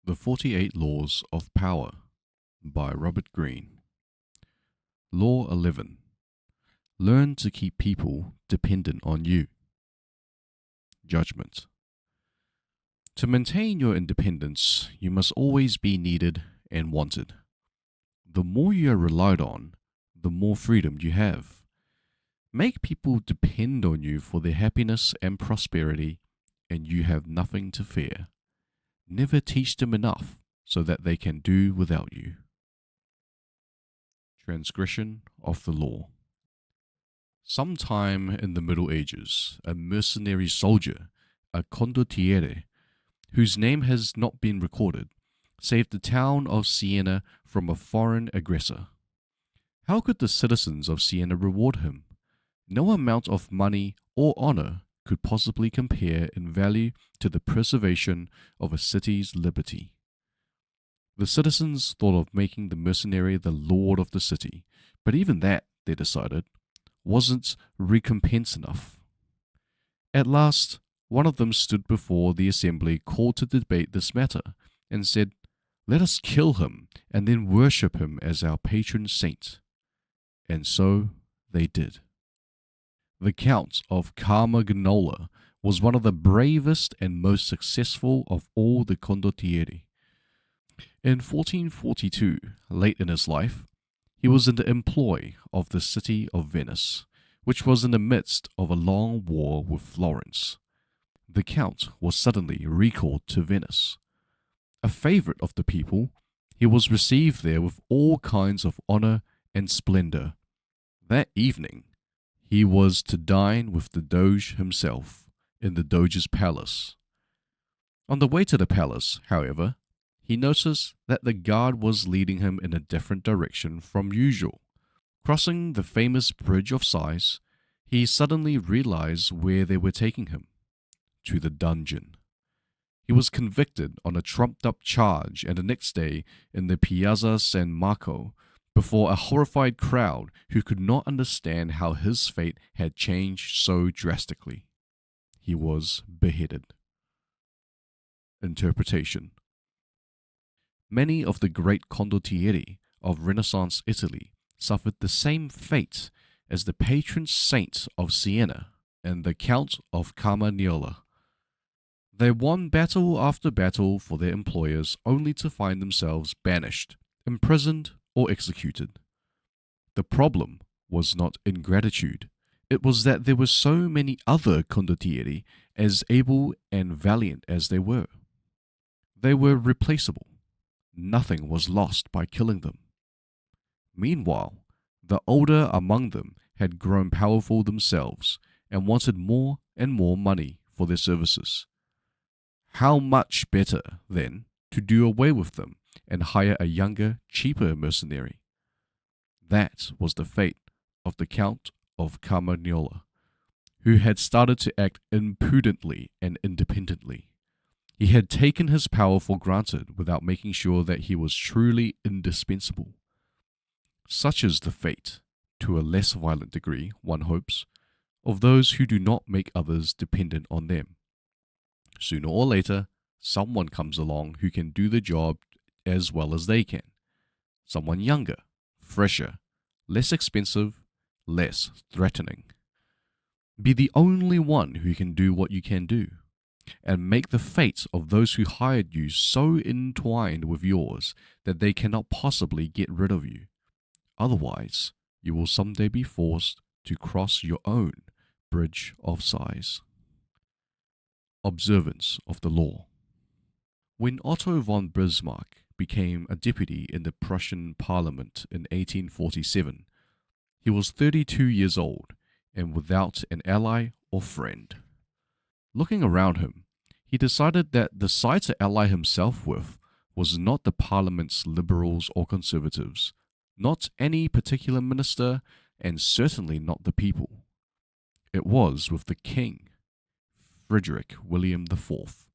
The 48 Laws of Power by Robert Greene. Law 11. Learn to keep people dependent on you. Judgment. To maintain your independence, you must always be needed and wanted. The more you are relied on, the more freedom you have. Make people depend on you for their happiness and prosperity, and you have nothing to fear. Never teach them enough so that they can do without you. Transgression of the law. Sometime in the Middle Ages, a mercenary soldier, a condottiere, whose name has not been recorded, saved the town of Siena from a foreign aggressor. How could the citizens of Siena reward him? No amount of money or honor could possibly compare in value to the preservation of a city's liberty. The citizens thought of making the mercenary the lord of the city, but even that, they decided, wasn't recompense enough. At last, one of them stood before the assembly called to debate this matter, and said, "Let us kill him, and then worship him as our patron saint." And so they did. The Count of Carmagnola was one of the bravest and most successful of all the condottieri. In 1442, late in his life, he was in the employ of the city of Venice, which was in the midst of a long war with Florence. The Count was suddenly recalled to Venice. A favorite of the people, he was received there with all kinds of honor and splendor. That evening, he was to dine with the Doge himself in the Doge's palace. On the way to the palace, however, he noticed that the guard was leading him in a different direction from usual. Crossing the famous Bridge of Sighs, he suddenly realized where they were taking him: to the dungeon. He was convicted on a trumped-up charge, and the next day, in the Piazza San Marco, before a horrified crowd who could not understand how his fate had changed so drastically, he was beheaded. Interpretation. Many of the great condottieri of Renaissance Italy suffered the same fate as the patron saint of Siena and the Count of Carmagnola. They won battle after battle for their employers, only to find themselves banished, imprisoned, or executed. The problem was not ingratitude. It was that there were so many other condottieri as able and valiant as they were. They were replaceable. Nothing was lost by killing them. Meanwhile, the older among them had grown powerful themselves and wanted more and more money for their services. How much better, then, to do away with them and hire a younger, cheaper mercenary. That was the fate of the Count of Carmagnola, who had started to act impudently and independently. He had taken his power for granted without making sure that he was truly indispensable. Such is the fate, to a less violent degree, one hopes, of those who do not make others dependent on them. Sooner or later, someone comes along who can do the job as well as they can. Someone younger, fresher, less expensive, less threatening. Be the only one who can do what you can do, and make the fate of those who hired you so entwined with yours that they cannot possibly get rid of you. Otherwise, you will someday be forced to cross your own Bridge of Sighs. Observance of the law. When Otto von Bismarck became a deputy in the Prussian parliament in 1847, he was 32 years old and without an ally or friend. Looking around him, he decided that the side to ally himself with was not the parliament's liberals or conservatives, not any particular minister, and certainly not the people. It was with the king, Frederick William IV.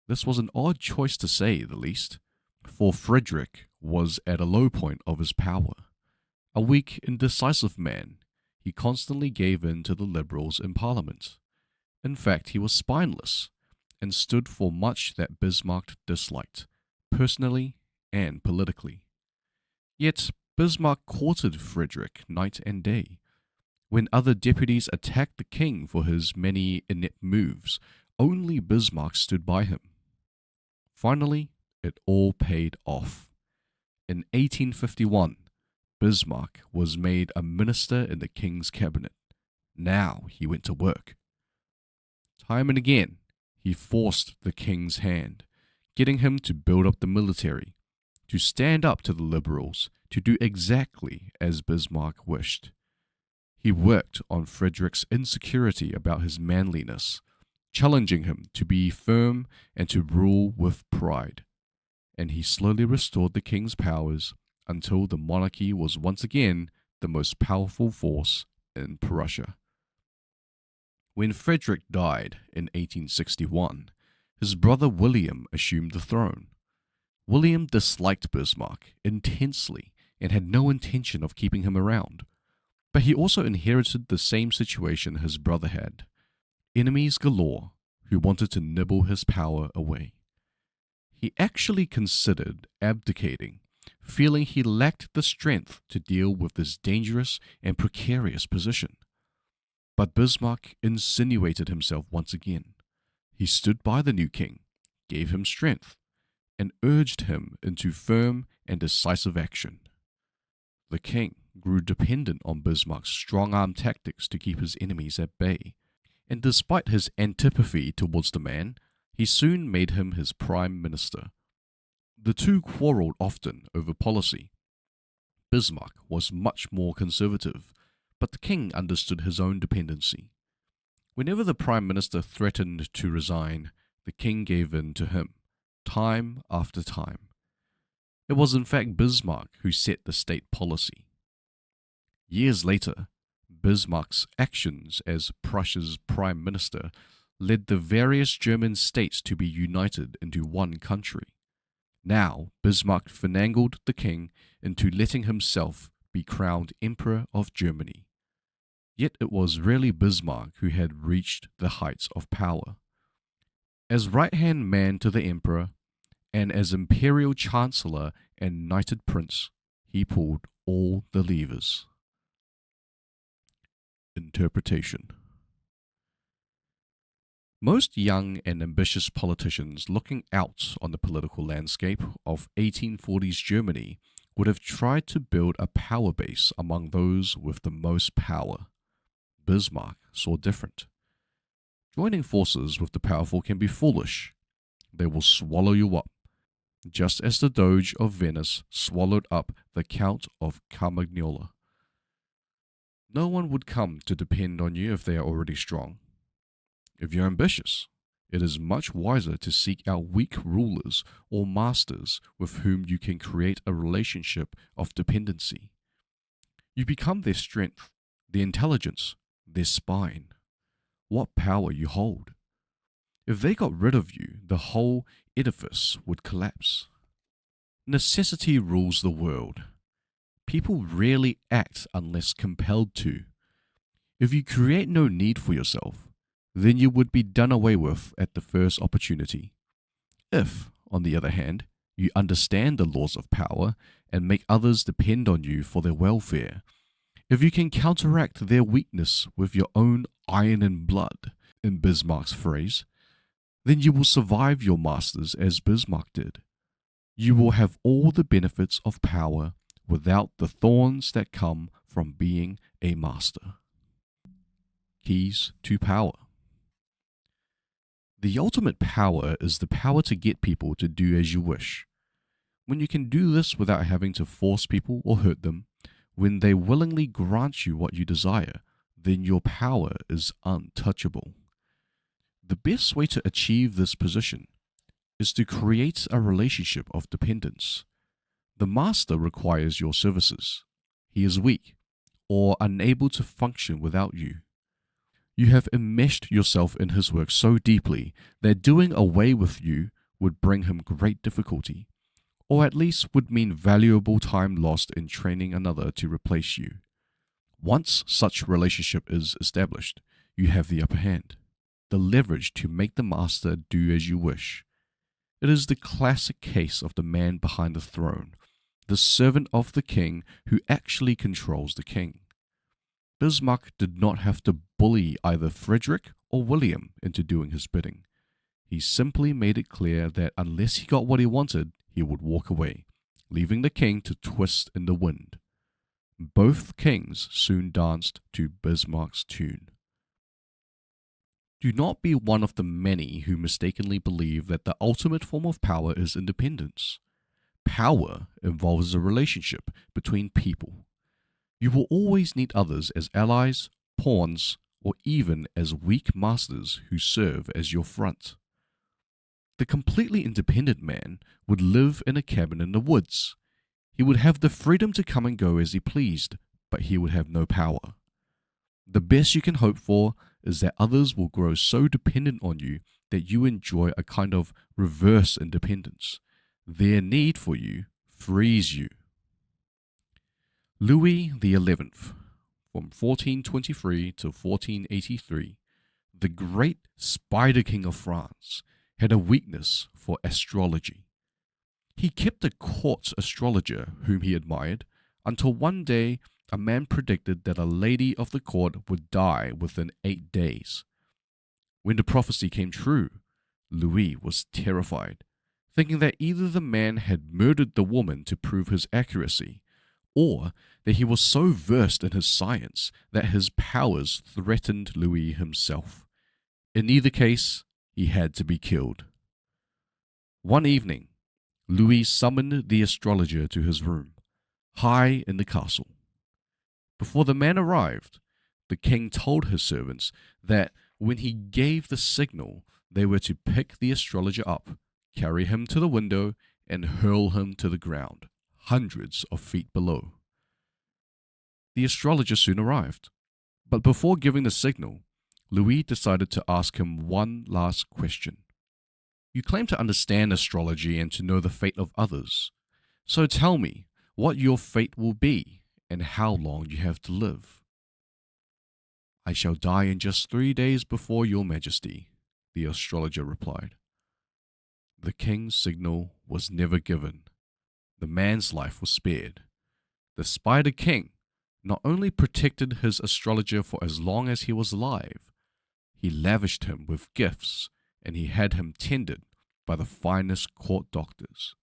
This was an odd choice to say the least, for Frederick was at a low point of his power. A weak, indecisive man, he constantly gave in to the liberals in Parliament. In fact, he was spineless, and stood for much that Bismarck disliked, personally and politically. Yet Bismarck courted Frederick night and day. When other deputies attacked the king for his many inept moves, only Bismarck stood by him. Finally, it all paid off. In 1851, Bismarck was made a minister in the king's cabinet. Now he went to work. Time and again, he forced the king's hand, getting him to build up the military, to stand up to the liberals, to do exactly as Bismarck wished. He worked on Frederick's insecurity about his manliness, challenging him to be firm and to rule with pride. And he slowly restored the king's powers until the monarchy was once again the most powerful force in Prussia. When Frederick died in 1861, his brother William assumed the throne. William disliked Bismarck intensely and had no intention of keeping him around. But he also inherited the same situation his brother had: enemies galore who wanted to nibble his power away. He actually considered abdicating, feeling he lacked the strength to deal with this dangerous and precarious position. But Bismarck insinuated himself once again. He stood by the new king, gave him strength, and urged him into firm and decisive action. The king grew dependent on Bismarck's strong-arm tactics to keep his enemies at bay, and despite his antipathy towards the man, he soon made him his prime minister. The two quarreled often over policy. Bismarck was much more conservative, but the king understood his own dependency. Whenever the prime minister threatened to resign, the king gave in to him, time after time. It was in fact Bismarck who set the state policy. Years later, Bismarck's actions as Prussia's prime minister led the various German states to be united into one country. Now, Bismarck finagled the king into letting himself be crowned Emperor of Germany. Yet it was really Bismarck who had reached the heights of power. As right-hand man to the emperor, and as imperial chancellor and knighted prince, he pulled all the levers. Interpretation. Most young and ambitious politicians looking out on the political landscape of 1840s Germany would have tried to build a power base among those with the most power. Bismarck saw different. Joining forces with the powerful can be foolish. They will swallow you up, just as the Doge of Venice swallowed up the Count of Carmagnola. No one would come to depend on you if they are already strong. If you're ambitious, it is much wiser to seek out weak rulers or masters with whom you can create a relationship of dependency. You become their strength, their intelligence, their spine. What power you hold. If they got rid of you, the whole edifice would collapse. Necessity rules the world. People rarely act unless compelled to. If you create no need for yourself, then you would be done away with at the first opportunity. If, on the other hand, you understand the laws of power and make others depend on you for their welfare, if you can counteract their weakness with your own iron and blood, in Bismarck's phrase, then you will survive your masters as Bismarck did. You will have all the benefits of power without the thorns that come from being a master. Keys to power. The ultimate power is the power to get people to do as you wish. When you can do this without having to force people or hurt them, when they willingly grant you what you desire, then your power is untouchable. The best way to achieve this position is to create a relationship of dependence. The master requires your services. He is weak or unable to function without you. You have enmeshed yourself in his work so deeply that doing away with you would bring him great difficulty, or at least would mean valuable time lost in training another to replace you. Once such relationship is established, you have the upper hand, the leverage to make the master do as you wish. It is the classic case of the man behind the throne, the servant of the king who actually controls the king. Bismarck did not have to bully either Frederick or William into doing his bidding. He simply made it clear that unless he got what he wanted, he would walk away, leaving the king to twist in the wind. Both kings soon danced to Bismarck's tune. Do not be one of the many who mistakenly believe that the ultimate form of power is independence. Power involves a relationship between people. You will always need others as allies, pawns, or even as weak masters who serve as your front. The completely independent man would live in a cabin in the woods. He would have the freedom to come and go as he pleased, but he would have no power. The best you can hope for is that others will grow so dependent on you that you enjoy a kind of reverse independence. Their need for you frees you. Louis XI, from 1423 to 1483, the great Spider King of France, had a weakness for astrology. He kept a court astrologer whom he admired until one day a man predicted that a lady of the court would die within 8 days. When the prophecy came true, Louis was terrified, thinking that either the man had murdered the woman to prove his accuracy, or that he was so versed in his science that his powers threatened Louis himself. In either case, he had to be killed. One evening, Louis summoned the astrologer to his room, high in the castle. Before the man arrived, the king told his servants that when he gave the signal, they were to pick the astrologer up, carry him to the window, and hurl him to the ground, hundreds of feet below. The astrologer soon arrived, but before giving the signal, Louis decided to ask him one last question. You claim to understand astrology and to know the fate of others, so tell me what your fate will be and how long you have to live. I shall die in just 3 days before your majesty, the astrologer replied. The king's signal was never given. The man's life was spared. The Spider King not only protected his astrologer for as long as he was alive, he lavished him with gifts and he had him tended by the finest court doctors.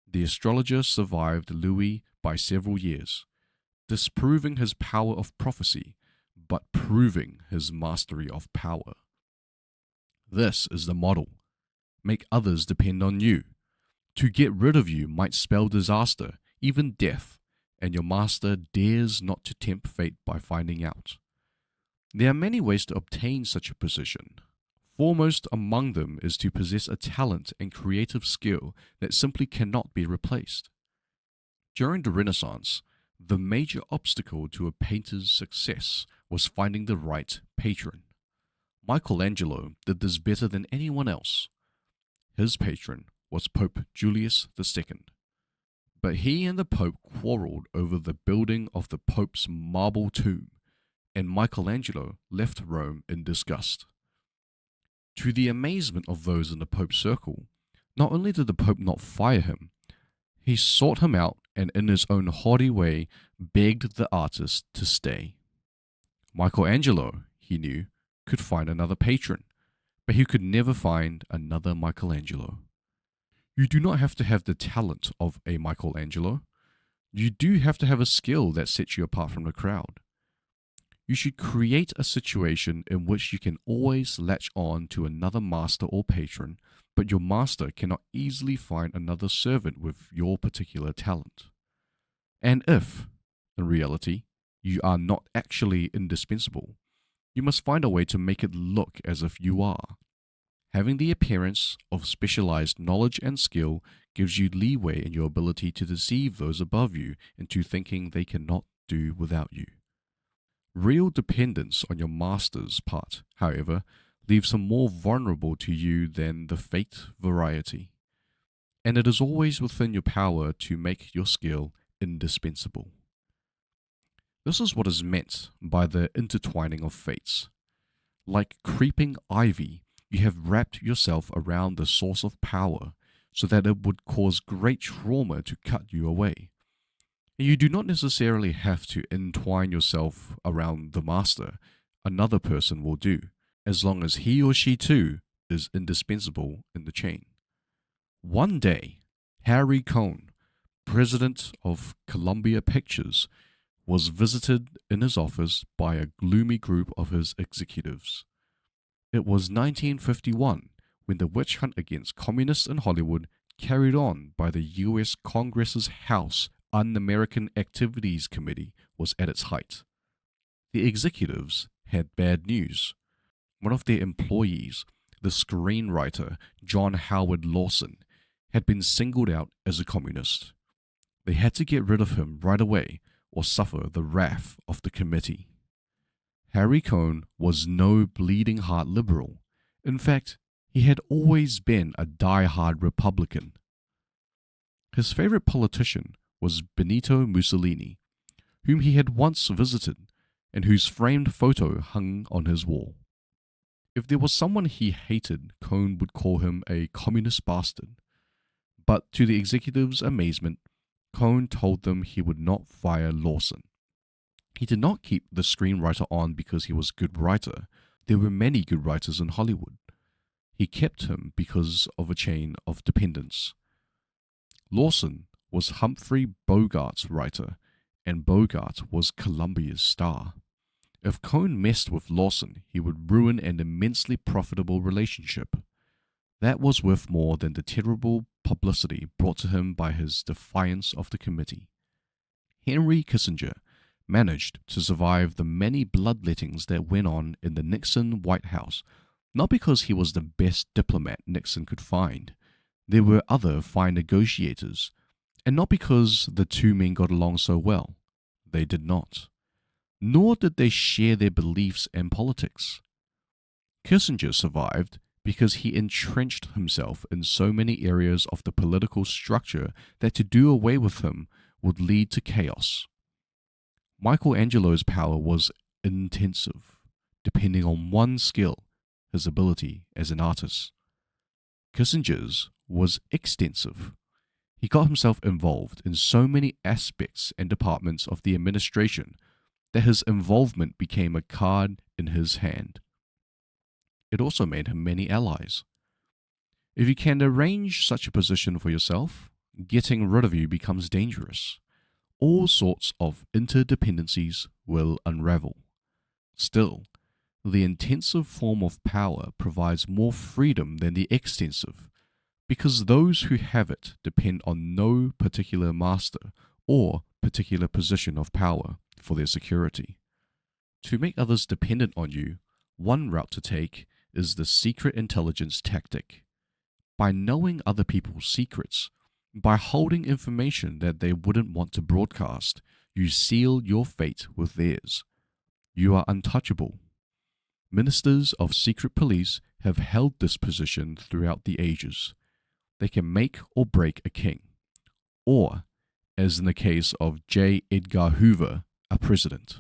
The astrologer survived Louis by several years, disproving his power of prophecy, but proving his mastery of power. This is the model. Make others depend on you. To get rid of you might spell disaster, even death, and your master dares not to tempt fate by finding out. There are many ways to obtain such a position. Foremost among them is to possess a talent and creative skill that simply cannot be replaced. During the Renaissance, the major obstacle to a painter's success was finding the right patron. Michelangelo did this better than anyone else. His patron was Pope Julius II. But he and the Pope quarreled over the building of the Pope's marble tomb, and Michelangelo left Rome in disgust. To the amazement of those in the Pope's circle, not only did the Pope not fire him, he sought him out and in his own haughty way begged the artist to stay. Michelangelo, he knew, could find another patron, but he could never find another Michelangelo. You do not have to have the talent of a Michelangelo. You do have to have a skill that sets you apart from the crowd. You should create a situation in which you can always latch on to another master or patron, but your master cannot easily find another servant with your particular talent. And if, in reality, you are not actually indispensable, you must find a way to make it look as if you are. Having the appearance of specialized knowledge and skill gives you leeway in your ability to deceive those above you into thinking they cannot do without you. Real dependence on your master's part, however, leaves him more vulnerable to you than the faked variety, and it is always within your power to make your skill indispensable. This is what is meant by the intertwining of fates. Like creeping ivy, you have wrapped yourself around the source of power so that it would cause great trauma to cut you away. And you do not necessarily have to entwine yourself around the master. Another person will do, as long as he or she too is indispensable in the chain. One day, Harry Cohn, president of Columbia Pictures, was visited in his office by a gloomy group of his executives. It was 1951 when the witch hunt against communists in Hollywood, carried on by the U.S. Congress's House Un-American Activities Committee, was at its height. The executives had bad news. One of their employees, the screenwriter John Howard Lawson, had been singled out as a communist. They had to get rid of him right away or suffer the wrath of the committee. Harry Cohn was no bleeding heart liberal. In fact, he had always been a die-hard Republican. His favorite politician was Benito Mussolini, whom he had once visited and whose framed photo hung on his wall. If there was someone he hated, Cohn would call him a communist bastard. But to the executives' amazement, Cohn told them he would not fire Lawson. He did not keep the screenwriter on because he was a good writer. There were many good writers in Hollywood. He kept him because of a chain of dependence. Lawson was Humphrey Bogart's writer, and Bogart was Columbia's star. If Cohn messed with Lawson, he would ruin an immensely profitable relationship. That was worth more than the terrible publicity brought to him by his defiance of the committee. Henry Kissinger managed to survive the many bloodlettings that went on in the Nixon White House, not because he was the best diplomat Nixon could find. There were other fine negotiators, and not because the two men got along so well. They did not. Nor did they share their beliefs and politics. Kissinger survived because he entrenched himself in so many areas of the political structure that to do away with him would lead to chaos. Michelangelo's power was intensive, depending on one skill, his ability as an artist. Kissinger's was extensive. He got himself involved in so many aspects and departments of the administration that his involvement became a card in his hand. It also made him many allies. If you can arrange such a position for yourself, getting rid of you becomes dangerous. All sorts of interdependencies will unravel. Still, the intensive form of power provides more freedom than the extensive, because those who have it depend on no particular master or particular position of power for their security. To make others dependent on you, one route to take is the secret intelligence tactic. By knowing other people's secrets, by holding information that they wouldn't want to broadcast, you seal your fate with theirs. You are untouchable. Ministers of secret police have held this position throughout the ages. They can make or break a king, or, as in the case of J. Edgar Hoover, a president.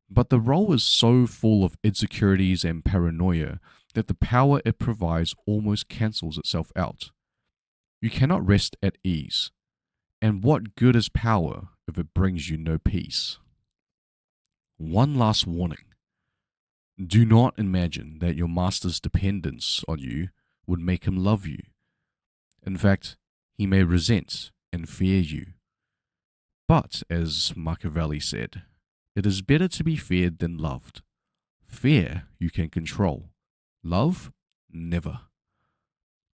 But the role is so full of insecurities and paranoia that the power it provides almost cancels itself out. You cannot rest at ease. And what good is power if it brings you no peace? One last warning. Do not imagine that your master's dependence on you would make him love you. In fact, he may resent and fear you. But, as Machiavelli said, it is better to be feared than loved. Fear you can control. Love, never.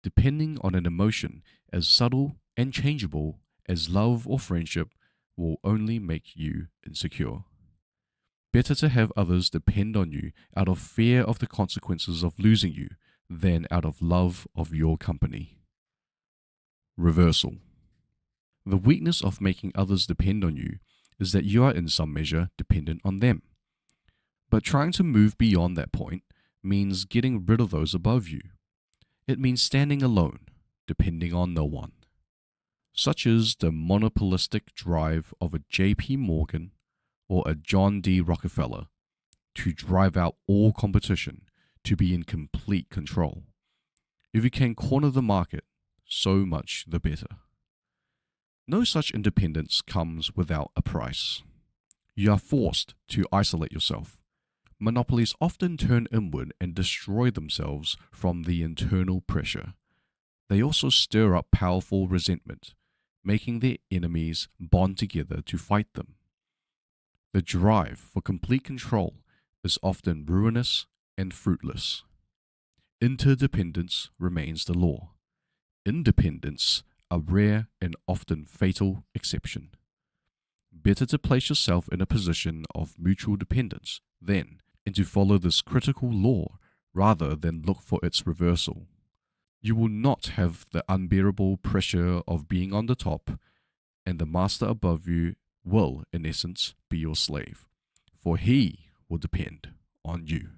Depending on an emotion as subtle and changeable as love or friendship will only make you insecure. Better to have others depend on you out of fear of the consequences of losing you than out of love of your company. Reversal. The weakness of making others depend on you is that you are in some measure dependent on them. But trying to move beyond that point means getting rid of those above you. It means standing alone, depending on no one. Such is the monopolistic drive of a J.P. Morgan or a John D. Rockefeller to drive out all competition, to be in complete control. If you can corner the market, so much the better. No such independence comes without a price. You are forced to isolate yourself. Monopolies often turn inward and destroy themselves from the internal pressure. They also stir up powerful resentment, making their enemies bond together to fight them. The drive for complete control is often ruinous and fruitless. Interdependence remains the law. Independence, a rare and often fatal exception. Better to place yourself in a position of mutual dependence then, and to follow this critical law rather than look for its reversal. You will not have the unbearable pressure of being on the top, and the master above you will, in essence, be your slave, for he will depend on you.